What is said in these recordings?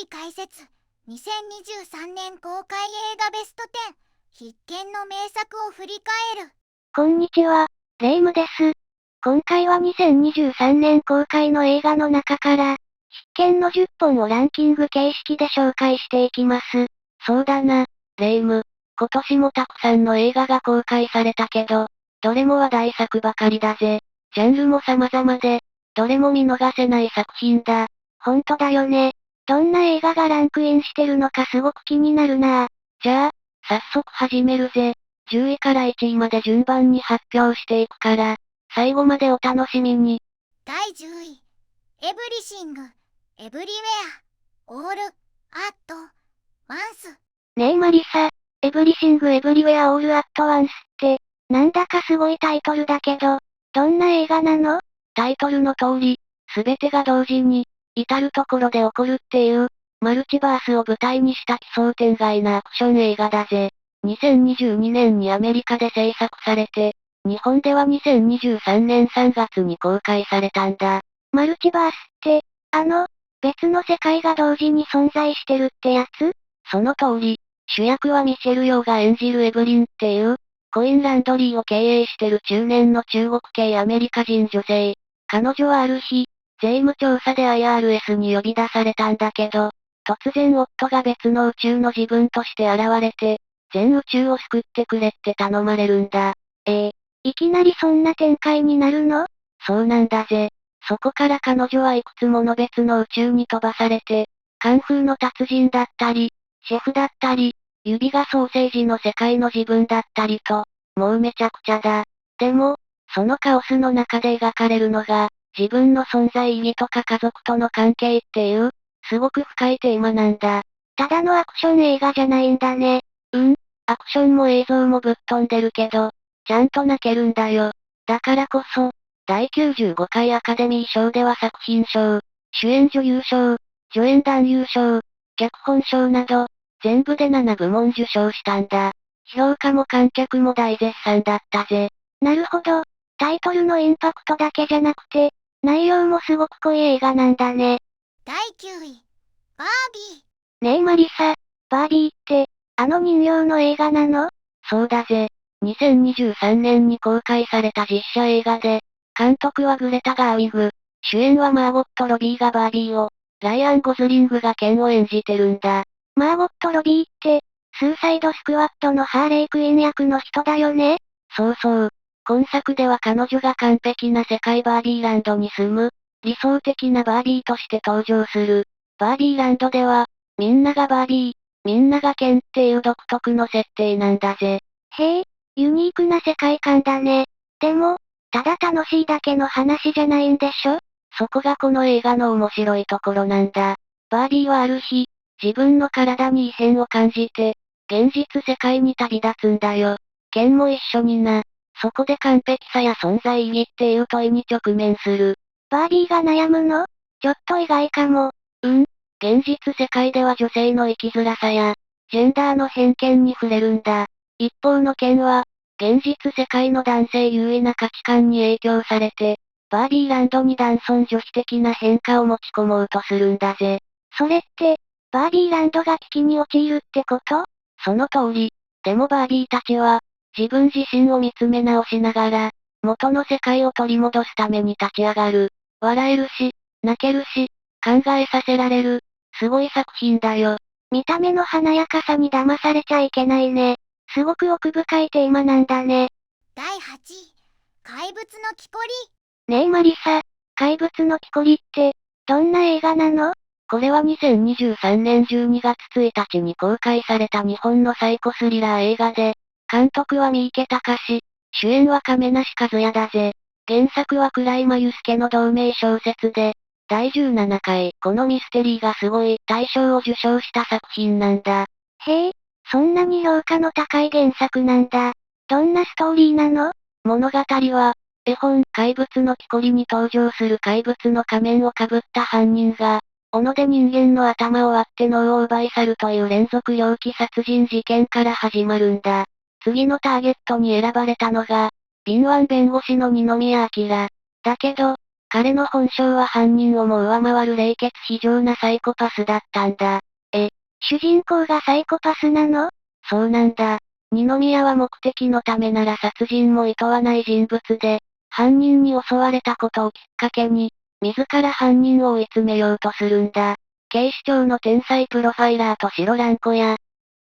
解説。2023年公開映画ベスト10、必見の名作を振り返る。こんにちは、レイムです。今回は2023年公開の映画の中から、必見の10本をランキング形式で紹介していきます。そうだな、レイム。今年もたくさんの映画が公開されたけど、どれも話題作ばかりだぜ。ジャンルも様々で、どれも見逃せない作品だ。ほんとだよね。どんな映画がランクインしてるのかすごく気になるなぁ。じゃあ、早速始めるぜ。10位から1位まで順番に発表していくから、最後までお楽しみに。第10位、エブリシング、エブリウェア、オール、アット、ワンス。ねえマリサ、エブリシングエブリウェアオールアットワンスって、なんだかすごいタイトルだけど、どんな映画なの？タイトルの通り、すべてが同時に、至るところで起こるっていう、マルチバースを舞台にした奇想天外なアクション映画だぜ。2022年にアメリカで制作されて、日本では2023年3月に公開されたんだ。マルチバースって、別の世界が同時に存在してるってやつ？その通り、主役はミシェル・ヨーが演じるエブリンっていう、コインランドリーを経営してる中年の中国系アメリカ人女性。彼女はある日、税務調査で IRS に呼び出されたんだけど、突然夫が別の宇宙の自分として現れて、全宇宙を救ってくれって頼まれるんだ。いきなりそんな展開になるの？そうなんだぜ。そこから彼女はいくつもの別の宇宙に飛ばされて、カンフーの達人だったり、シェフだったり、指がソーセージの世界の自分だったりと、もうめちゃくちゃだ。でも、そのカオスの中で描かれるのが、自分の存在意義とか家族との関係っていう、すごく深いテーマなんだ。ただのアクション映画じゃないんだね。アクションも映像もぶっ飛んでるけど、ちゃんと泣けるんだよ。だからこそ、第95回アカデミー賞では作品賞、主演女優賞、助演男優賞、脚本賞など、全部で7部門受賞したんだ。評価も観客も大絶賛だったぜ。なるほど。タイトルのインパクトだけじゃなくて、内容もすごく濃い映画なんだね。第9位、バービー。ねえマリサ、バービーって、あの人形の映画なの？そうだぜ。2023年に公開された実写映画で、監督はグレタ・ガーウィグ、主演はマーゴット・ロビーがバービーを、ライアン・ゴズリングがケンを演じてるんだ。マーゴット・ロビーって、スーサイド・スクワットのハーレイ・クイーン役の人だよね？そうそう。今作では彼女が完璧な世界バービーランドに住む、理想的なバービーとして登場する。バービーランドでは、みんながバービー、みんながケンっていう独特の設定なんだぜ。へえ、ユニークな世界観だね。でも、ただ楽しいだけの話じゃないんでしょ？そこがこの映画の面白いところなんだ。バービーはある日、自分の体に異変を感じて、現実世界に旅立つんだよ。ケンも一緒にな。そこで完璧さや存在意義っていう問いに直面する。バービーが悩むの？ちょっと意外かも。現実世界では女性の生きづらさや、ジェンダーの偏見に触れるんだ。一方のケンは、現実世界の男性優位な価値観に影響されて、バービーランドに男尊女卑的な変化を持ち込もうとするんだぜ。それって、バービーランドが危機に陥るってこと？その通り。でもバービーたちは、自分自身を見つめ直しながら、元の世界を取り戻すために立ち上がる。笑えるし、泣けるし、考えさせられる。すごい作品だよ。見た目の華やかさに騙されちゃいけないね。すごく奥深いテーマなんだね。第8位、怪物の木こり。ねえマリサ、怪物の木こりって、どんな映画なの？これは2023年12月1日に公開された日本のサイコスリラー映画で、監督は三池崇、主演は亀梨和也だぜ。原作は倉井真由介の同名小説で、第17回、このミステリーがすごい、大賞を受賞した作品なんだ。へえ、そんなに評価の高い原作なんだ。どんなストーリーなの？物語は、絵本、怪物の木こりに登場する怪物の仮面をかぶった犯人が、斧で人間の頭を割って脳を奪い去るという連続猟奇殺人事件から始まるんだ。次のターゲットに選ばれたのが、敏腕弁護士の二宮明。だけど、彼の本性は犯人をも上回る冷血非情なサイコパスだったんだ。主人公がサイコパスなの？そうなんだ。二宮は目的のためなら殺人も厭わない人物で、犯人に襲われたことをきっかけに、自ら犯人を追い詰めようとするんだ。警視庁の天才プロファイラーと白蘭子や、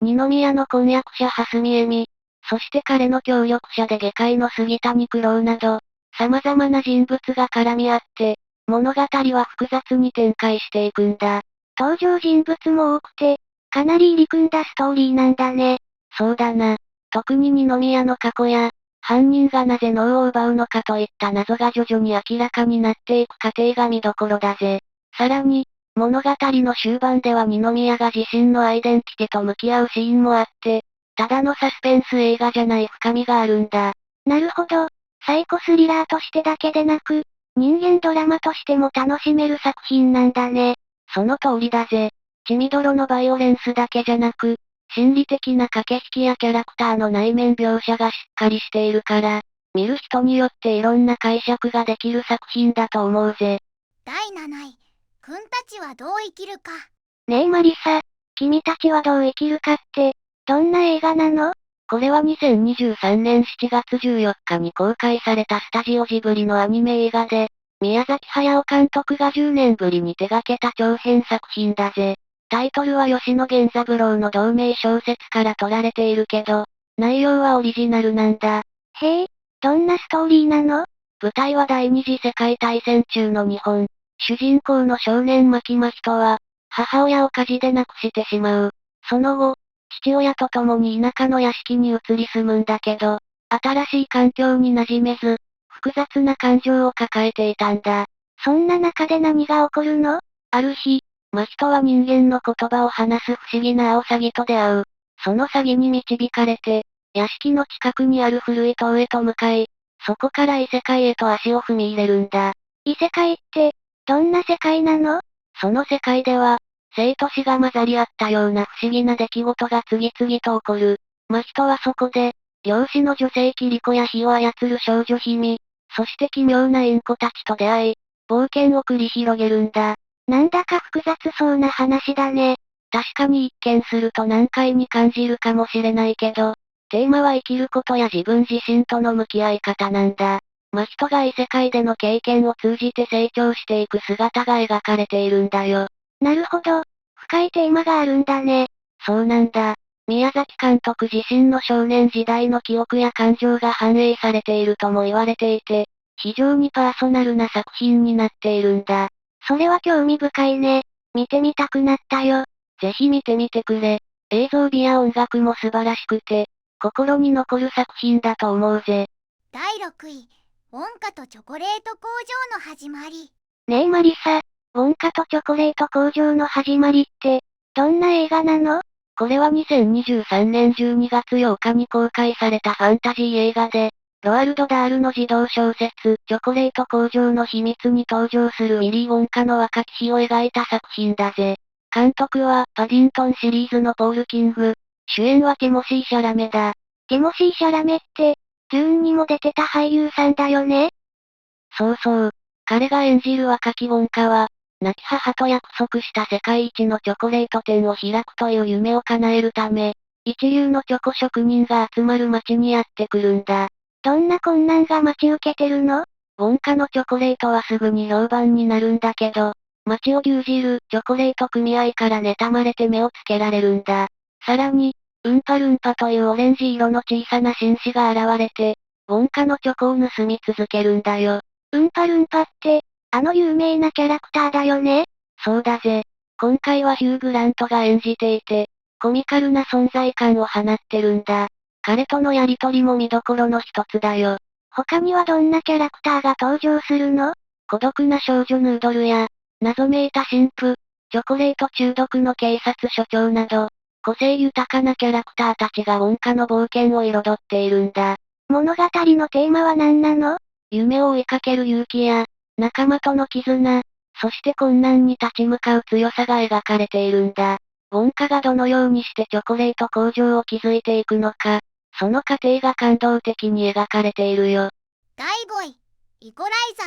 二宮の婚約者蓮見恵美、そして彼の協力者で外科医の杉谷九郎など、様々な人物が絡み合って、物語は複雑に展開していくんだ。登場人物も多くて、かなり入り組んだストーリーなんだね。そうだな。特に二宮の過去や、犯人がなぜ脳を奪うのかといった謎が徐々に明らかになっていく過程が見どころだぜ。さらに、物語の終盤では二宮が自身のアイデンティティと向き合うシーンもあって、ただのサスペンス映画じゃない深みがあるんだ。なるほど。サイコスリラーとしてだけでなく、人間ドラマとしても楽しめる作品なんだね。その通りだぜ。血みどろのバイオレンスだけじゃなく、心理的な駆け引きやキャラクターの内面描写がしっかりしているから、見る人によっていろんな解釈ができる作品だと思うぜ。第7位、君たちはどう生きるか。ねえマリサ、君たちはどう生きるかって、どんな映画なの？これは2023年7月14日に公開されたスタジオジブリのアニメ映画で、宮崎駿監督が10年ぶりに手掛けた長編作品だぜ。タイトルは吉野源三郎の同名小説から取られているけど、内容はオリジナルなんだ。へえ、どんなストーリーなの？舞台は第二次世界大戦中の日本。主人公の少年牧真人は、母親を火事で亡くしてしまう。その後、父親と共に田舎の屋敷に移り住むんだけど、新しい環境に馴染めず、複雑な感情を抱えていたんだ。そんな中で何が起こるの？ある日、真人は人間の言葉を話す不思議なアオサギと出会う。そのサギに導かれて、屋敷の近くにある古い塔へと向かい、そこから異世界へと足を踏み入れるんだ。異世界って、どんな世界なの？その世界では、生と死が混ざり合ったような不思議な出来事が次々と起こる。真人はそこで、漁師の女性キリコや火を操る少女姫、そして奇妙なインコたちと出会い、冒険を繰り広げるんだ。なんだか複雑そうな話だね。確かに一見すると難解に感じるかもしれないけど、テーマは生きることや自分自身との向き合い方なんだ。真人が異世界での経験を通じて成長していく姿が描かれているんだよ。なるほど。深いテーマがあるんだね。そうなんだ。宮崎監督自身の少年時代の記憶や感情が反映されているとも言われていて、非常にパーソナルな作品になっているんだ。それは興味深いね。見てみたくなったよ。ぜひ見てみてくれ。映像美や音楽も素晴らしくて、心に残る作品だと思うぜ。第6位、ウォンカとチョコレート工場の始まり。ねえマリサ、ウォンカとチョコレート工場の始まりって、どんな映画なの？これは2023年12月8日に公開されたファンタジー映画で、ロアルド・ダールの児童小説、チョコレート工場の秘密に登場するウィリー・ウォンカの若き日を描いた作品だぜ。監督は、パディントンシリーズのポール・キング。主演はティモシー・シャラメだ。ティモシー・シャラメって、デューンにも出てた俳優さんだよね。そうそう。彼が演じる若きウォンカは、亡き母と約束した世界一のチョコレート店を開くという夢を叶えるため、一流のチョコ職人が集まる街にやってくるんだ。どんな困難が待ち受けてるの？ウォンカのチョコレートはすぐに評判になるんだけど、街を牛耳るチョコレート組合から妬まれて目をつけられるんだ。さらに、ウンパルンパというオレンジ色の小さな紳士が現れて、ウォンカのチョコを盗み続けるんだよ。ウンパルンパって、あの有名なキャラクターだよね。そうだぜ。今回はヒュー・グラントが演じていて、コミカルな存在感を放ってるんだ。彼とのやりとりも見どころの一つだよ。他にはどんなキャラクターが登場するの？孤独な少女ヌードルや、謎めいた神父、チョコレート中毒の警察署長など、個性豊かなキャラクターたちがウォンカの冒険を彩っているんだ。物語のテーマは何なの？夢を追いかける勇気や、仲間との絆、そして困難に立ち向かう強さが描かれているんだ。ウォンカがどのようにしてチョコレート工場を築いていくのか、その過程が感動的に描かれているよ。第5位、イコライザー。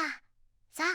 ザ・フ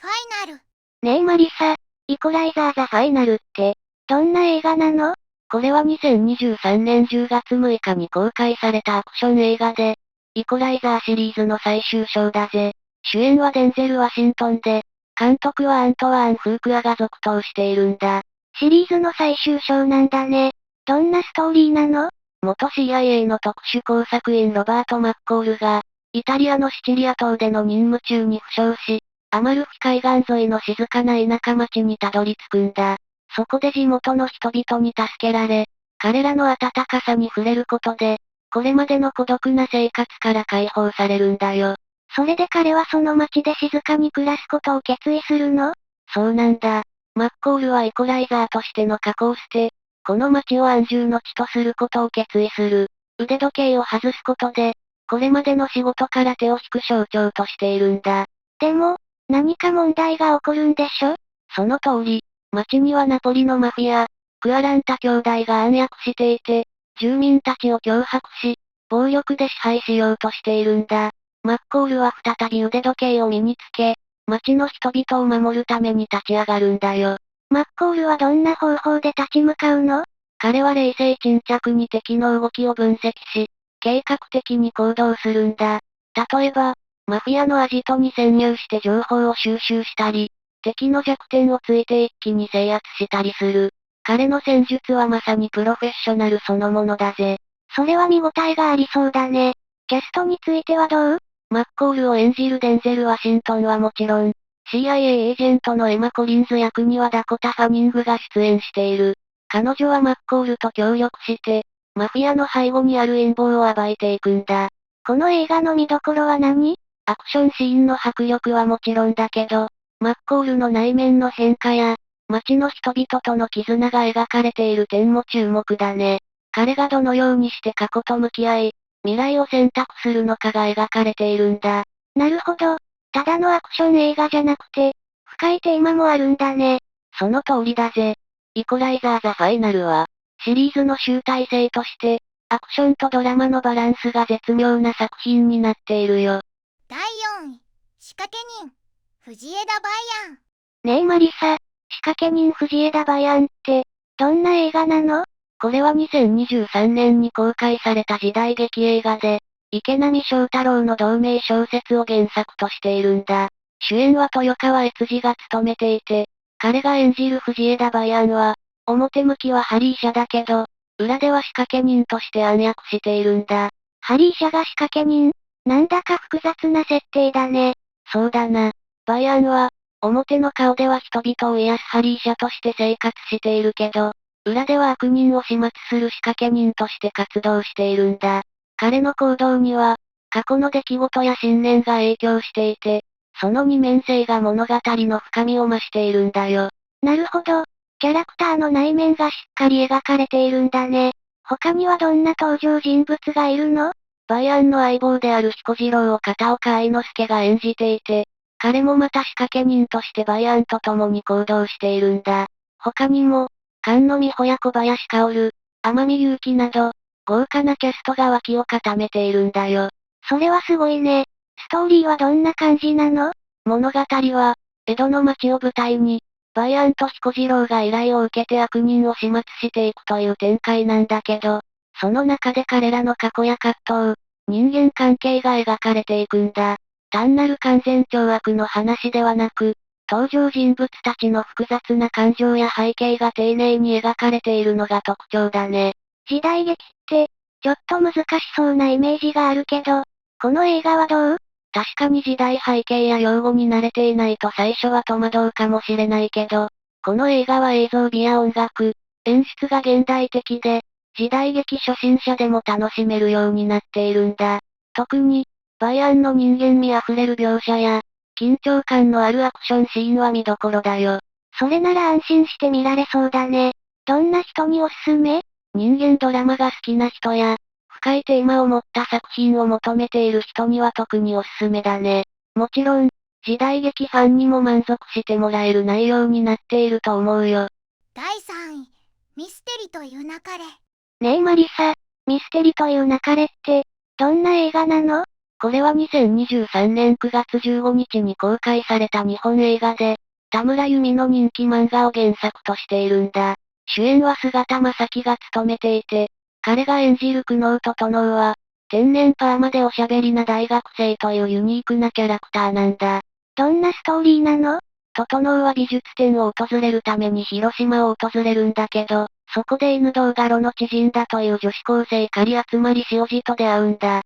ァイナル。ねえマリサ、イコライザーザ・ファイナルって、どんな映画なの？これは2023年10月6日に公開されたアクション映画で、イコライザーシリーズの最終章だぜ。主演はデンゼル・ワシントンで、監督はアントワーン・フークアが続投しているんだ。シリーズの最終章なんだね。どんなストーリーなの？元 CIA の特殊工作員ロバート・マッコールが、イタリアのシチリア島での任務中に負傷し、アマルフィ海岸沿いの静かな田舎町にたどり着くんだ。そこで地元の人々に助けられ、彼らの温かさに触れることで、これまでの孤独な生活から解放されるんだよ。それで彼はその町で静かに暮らすことを決意するの？そうなんだ。マッコールはイコライザーとしての過去を捨て、この町を安住の地とすることを決意する。腕時計を外すことで、これまでの仕事から手を引く象徴としているんだ。でも、何か問題が起こるんでしょ？その通り、町にはナポリのマフィア、クアランタ兄弟が暗躍していて、住民たちを脅迫し、暴力で支配しようとしているんだ。マッコールは再び腕時計を身につけ、町の人々を守るために立ち上がるんだよ。マッコールはどんな方法で立ち向かうの？彼は冷静沈着に敵の動きを分析し、計画的に行動するんだ。例えば、マフィアのアジトに潜入して情報を収集したり、敵の弱点をついて一気に制圧したりする。彼の戦術はまさにプロフェッショナルそのものだぜ。それは見応えがありそうだね。キャストについてはどう？マッコールを演じるデンゼル・ワシントンはもちろん、CIA エージェントのエマ・コリンズ役にはダコタ・ファニングが出演している。彼女はマッコールと協力して、マフィアの背後にある陰謀を暴いていくんだ。この映画の見どころは何？アクションシーンの迫力はもちろんだけど、マッコールの内面の変化や、街の人々との絆が描かれている点も注目だね。彼がどのようにして過去と向き合い、未来を選択するのかが描かれているんだ。なるほど。ただのアクション映画じゃなくて、深いテーマもあるんだね。その通りだぜ。イコライザー・ザ・ファイナルは、シリーズの集大成として、アクションとドラマのバランスが絶妙な作品になっているよ。第4位、仕掛け人、藤枝バイアン。ねえマリサ、仕掛け人藤枝バイアンって、どんな映画なの？これは2023年に公開された時代劇映画で、池波正太郎の同名小説を原作としているんだ。主演は豊川悦司が務めていて、彼が演じる藤枝バイアンは、表向きはハリーシャだけど、裏では仕掛け人として暗躍しているんだ。ハリーシャが仕掛け人？なんだか複雑な設定だね。そうだな。バイアンは、表の顔では人々を癒すハリーシャとして生活しているけど、裏では悪人を始末する仕掛け人として活動しているんだ。彼の行動には、過去の出来事や信念が影響していて、その二面性が物語の深みを増しているんだよ。なるほど。キャラクターの内面がしっかり描かれているんだね。他にはどんな登場人物がいるの？バイアンの相棒である彦次郎を片岡愛之助が演じていて、彼もまた仕掛け人としてバイアンと共に行動しているんだ。他にも、菅野美穂や小林薫、天海祐希など、豪華なキャストが脇を固めているんだよ。それはすごいね。ストーリーはどんな感じなの？物語は、江戸の町を舞台に、バイアンと彦次郎が依頼を受けて悪人を始末していくという展開なんだけど、その中で彼らの過去や葛藤、人間関係が描かれていくんだ。単なる完全懲悪の話ではなく、登場人物たちの複雑な感情や背景が丁寧に描かれているのが特徴だね。時代劇って、ちょっと難しそうなイメージがあるけど、この映画はどう？確かに時代背景や用語に慣れていないと最初は戸惑うかもしれないけど、この映画は映像美や音楽、演出が現代的で、時代劇初心者でも楽しめるようになっているんだ。特に、バイアンの人間味あふれる描写や、緊張感のあるアクションシーンは見どころだよ。それなら安心して見られそうだね。どんな人におすすめ？人間ドラマが好きな人や、深いテーマを持った作品を求めている人には特におすすめだね。もちろん、時代劇ファンにも満足してもらえる内容になっていると思うよ。第3位、ミステリという流れ。ねえマリサ、ミステリという流れって、どんな映画なの？これは2023年9月15日に公開された日本映画で、田村由美の人気漫画を原作としているんだ。主演は菅田将暉が務めていて、彼が演じる久能整は、天然パーマでおしゃべりな大学生というユニークなキャラクターなんだ。どんなストーリーなの？整は美術展を訪れるために広島を訪れるんだけど、そこで犬堂ガロの知人だという女子高生狩集まり塩路と出会うんだ。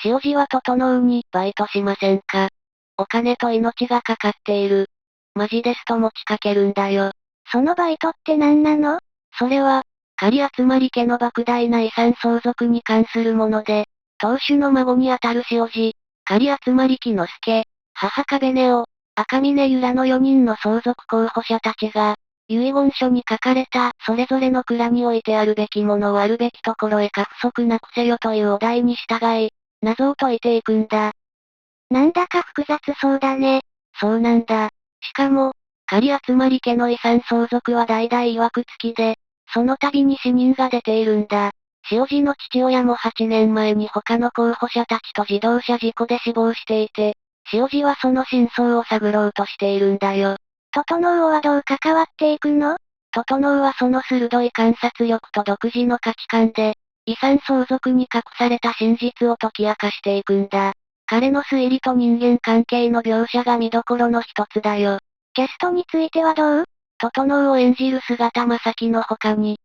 塩路は整に、バイトしませんか？お金と命がかかっている。マジですと持ちかけるんだよ。そのバイトって何なの？それは、狩集まり家の莫大な遺産相続に関するもので、当主の孫にあたる塩路、狩集まり木之助、母壁根を、赤峰由良の4人の相続候補者たちが、遺言書に書かれた、それぞれの蔵に置いてあるべきものをあるべきところへ過不足なくせよというお題に従い、謎を解いていくんだ。なんだか複雑そうだね。そうなんだ。しかも、狩集まり家の遺産相続は代々曰く付きで、その度に死人が出ているんだ。塩路の父親も8年前に他の候補者たちと自動車事故で死亡していて、塩路はその真相を探ろうとしているんだよ。整はどう関わっていくの？整はその鋭い観察力と独自の価値観で、遺産相続に隠された真実を解き明かしていくんだ。彼の推理と人間関係の描写が見どころの一つだよ。キャストについてはどう？整を演じる菅田将暉の他に、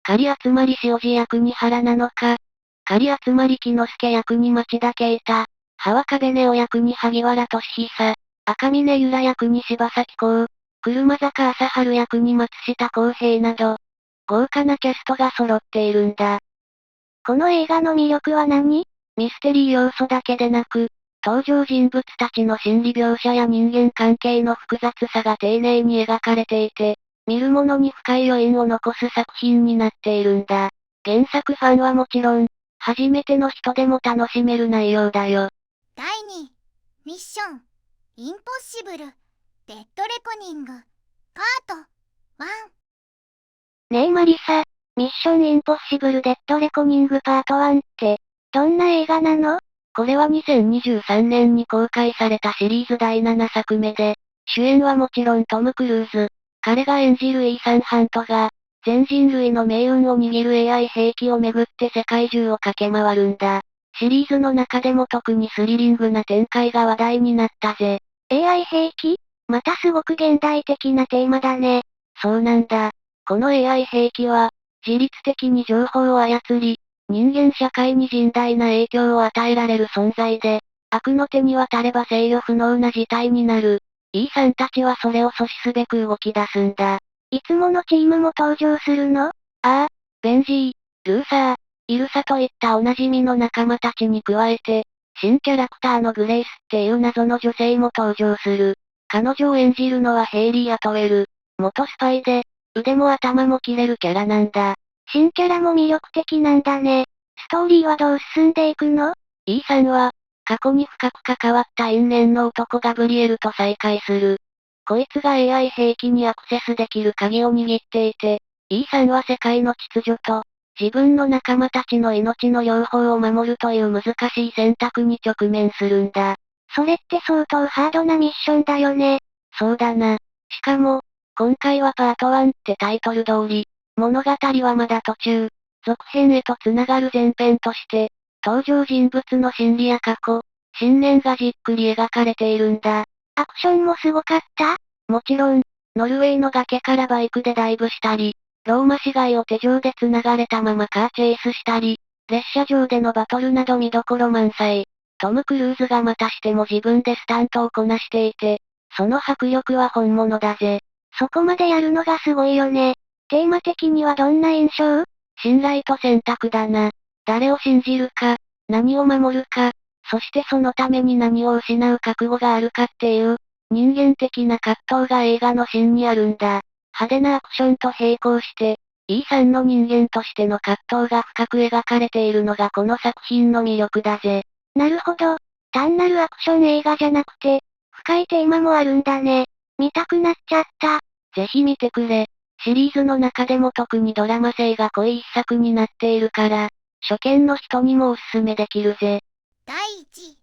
狩集まり塩路役に原菜乃華、狩集まり木之助役に町田啓太、母壁根を役に萩原俊久、赤峰由良役に柴咲コウ、車坂朝春役に松下洸平など、豪華なキャストが揃っているんだ。この映画の魅力は何？ミステリー要素だけでなく、登場人物たちの心理描写や人間関係の複雑さが丁寧に描かれていて、見る者に深い余韻を残す作品になっているんだ。原作ファンはもちろん、初めての人でも楽しめる内容だよ。第2ミッションインポッシブルデッドレコニングパート1。ねえマリサ、ミッションインポッシブルデッドレコニングパート1って、どんな映画なの？これは2023年に公開されたシリーズ第7作目で、主演はもちろんトム・クルーズ。彼が演じるイーサン・ハントが、全人類の命運を握る AI 兵器をめぐって世界中を駆け回るんだ。シリーズの中でも特にスリリングな展開が話題になったぜ。AI 兵器？またすごく現代的なテーマだね。そうなんだ。この AI 兵器は、自律的に情報を操り、人間社会に甚大な影響を与えられる存在で、悪の手に渡れば制御不能な事態になる。イーサンたちはそれを阻止すべく動き出すんだ。いつものチームも登場するの？ああ、ベンジー、ルーサー、イルサといったおなじみの仲間たちに加えて、新キャラクターのグレイスっていう謎の女性も登場する。彼女を演じるのはヘイリー・アトウェル。元スパイで、腕も頭も切れるキャラなんだ。新キャラも魅力的なんだね。ストーリーはどう進んでいくの？イーサンは、過去に深く関わった因縁の男ガブリエルと再会する。こいつが AI 兵器にアクセスできる鍵を握っていて、イーサンは世界の秩序と、自分の仲間たちの命の両方を守るという難しい選択に直面するんだ。それって相当ハードなミッションだよね。そうだな。しかも、今回はパート1ってタイトル通り、物語はまだ途中、続編へと繋がる前編として、登場人物の心理や過去、信念がじっくり描かれているんだ。アクションもすごかった？もちろん、ノルウェーの崖からバイクでダイブしたり、ローマ市街を手錠で繋がれたままカーチェイスしたり、列車上でのバトルなど見どころ満載。トム・クルーズがまたしても自分でスタントをこなしていて、その迫力は本物だぜ。そこまでやるのがすごいよね。テーマ的にはどんな印象？信頼と選択だな。誰を信じるか、何を守るか、そしてそのために何を失う覚悟があるかっていう、人間的な葛藤が映画の芯にあるんだ。派手なアクションと並行して、イーサンの人間としての葛藤が深く描かれているのがこの作品の魅力だぜ。なるほど。単なるアクション映画じゃなくて、深いテーマもあるんだね。見たくなっちゃった。ぜひ見てくれ。シリーズの中でも特にドラマ性が濃い一作になっているから、初見の人にもおすすめできるぜ。第1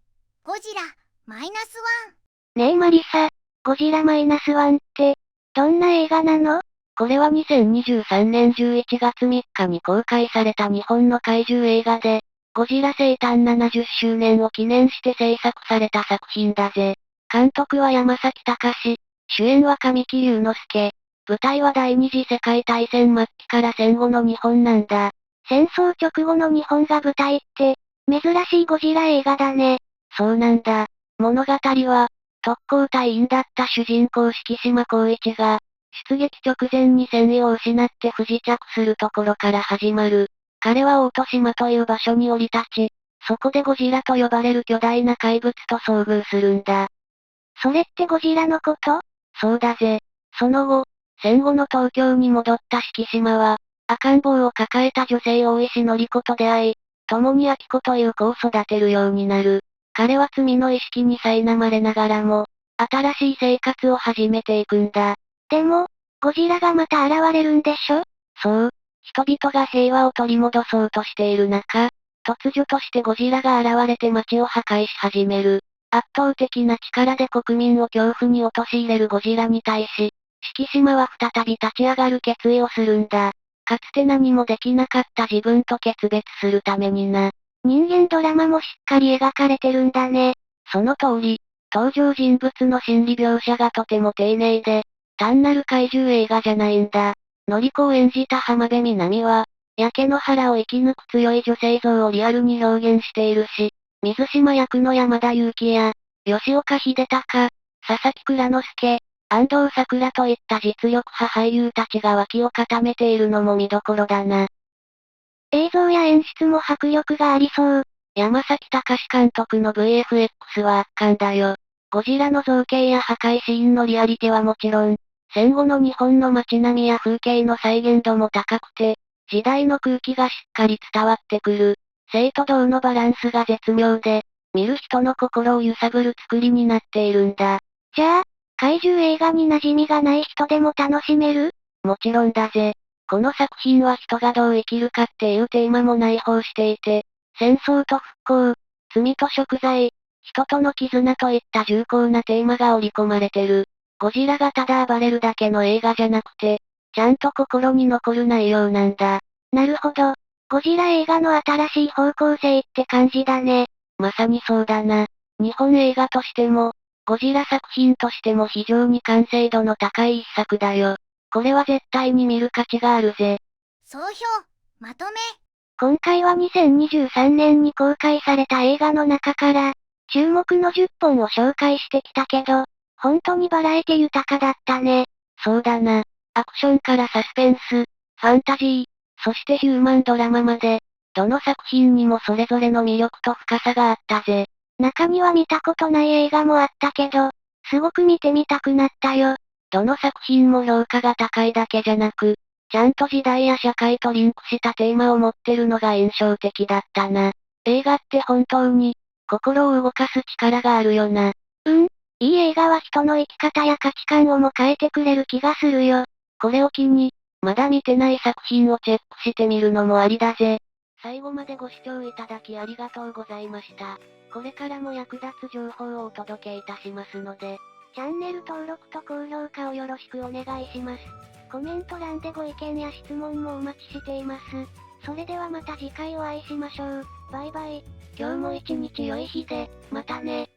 ゴジラ、マイナスワン。ねえマリサ、ゴジラマイナスワンって、どんな映画なの？これは2023年11月3日に公開された日本の怪獣映画で、ゴジラ生誕70周年を記念して制作された作品だぜ。監督は山崎隆、主演は神木隆之介。舞台は第二次世界大戦末期から戦後の日本なんだ。戦争直後の日本が舞台って、珍しいゴジラ映画だね。そうなんだ。物語は、特攻隊員だった主人公敷島光一が、出撃直前に戦意を失って不時着するところから始まる。彼は大戸島という場所に降り立ち、そこでゴジラと呼ばれる巨大な怪物と遭遇するんだ。それってゴジラのこと？そうだぜ。その後、戦後の東京に戻った敷島は、赤ん坊を抱えた女性大石典子と出会い、共に明子という子を育てるようになる。彼は罪の意識に苛まれながらも、新しい生活を始めていくんだ。でも、ゴジラがまた現れるんでしょ？そう。人々が平和を取り戻そうとしている中、突如としてゴジラが現れて街を破壊し始める。圧倒的な力で国民を恐怖に陥れるゴジラに対し、敷島は再び立ち上がる決意をするんだ。かつて何もできなかった自分と決別するためにな。人間ドラマもしっかり描かれてるんだね。その通り、登場人物の心理描写がとても丁寧で、単なる怪獣映画じゃないんだ。のりこを演じた浜辺美波は、焼け野原を生き抜く強い女性像をリアルに表現しているし、水島役の山田裕貴や、吉岡秀隆、佐々木蔵之介、安藤サクラといった実力派俳優たちが脇を固めているのも見どころだな。映像や演出も迫力がありそう。山崎隆監督の VFX は圧巻だよ。ゴジラの造形や破壊シーンのリアリティはもちろん、戦後の日本の街並みや風景の再現度も高くて、時代の空気がしっかり伝わってくる。静と動のバランスが絶妙で、見る人の心を揺さぶる作りになっているんだ。じゃあ、怪獣映画に馴染みがない人でも楽しめる？もちろんだぜ。この作品は人がどう生きるかっていうテーマも内包していて、戦争と復興、罪と贖罪、人との絆といった重厚なテーマが織り込まれてる。ゴジラがただ暴れるだけの映画じゃなくて、ちゃんと心に残る内容なんだ。なるほど。ゴジラ映画の新しい方向性って感じだね。まさにそうだな。日本映画としても、ゴジラ作品としても非常に完成度の高い一作だよ。これは絶対に見る価値があるぜ。総評、まとめ。今回は2023年に公開された映画の中から、注目の10本を紹介してきたけど、本当にバラエティ豊かだったね。そうだな。アクションからサスペンス、ファンタジー、そしてヒューマンドラマまで、どの作品にもそれぞれの魅力と深さがあったぜ。中には見たことない映画もあったけど、すごく見てみたくなったよ。どの作品も評価が高いだけじゃなく、ちゃんと時代や社会とリンクしたテーマを持ってるのが印象的だったな。映画って本当に、心を動かす力があるよな。いい映画は人の生き方や価値観をも変えてくれる気がするよ。これを機に、まだ見てない作品をチェックしてみるのもありだぜ。最後までご視聴いただきありがとうございました。これからも役立つ情報をお届けいたしますので、チャンネル登録と高評価をよろしくお願いします。コメント欄でご意見や質問もお待ちしています。それではまた次回お会いしましょう。バイバイ。今日も一日良い日で、またね。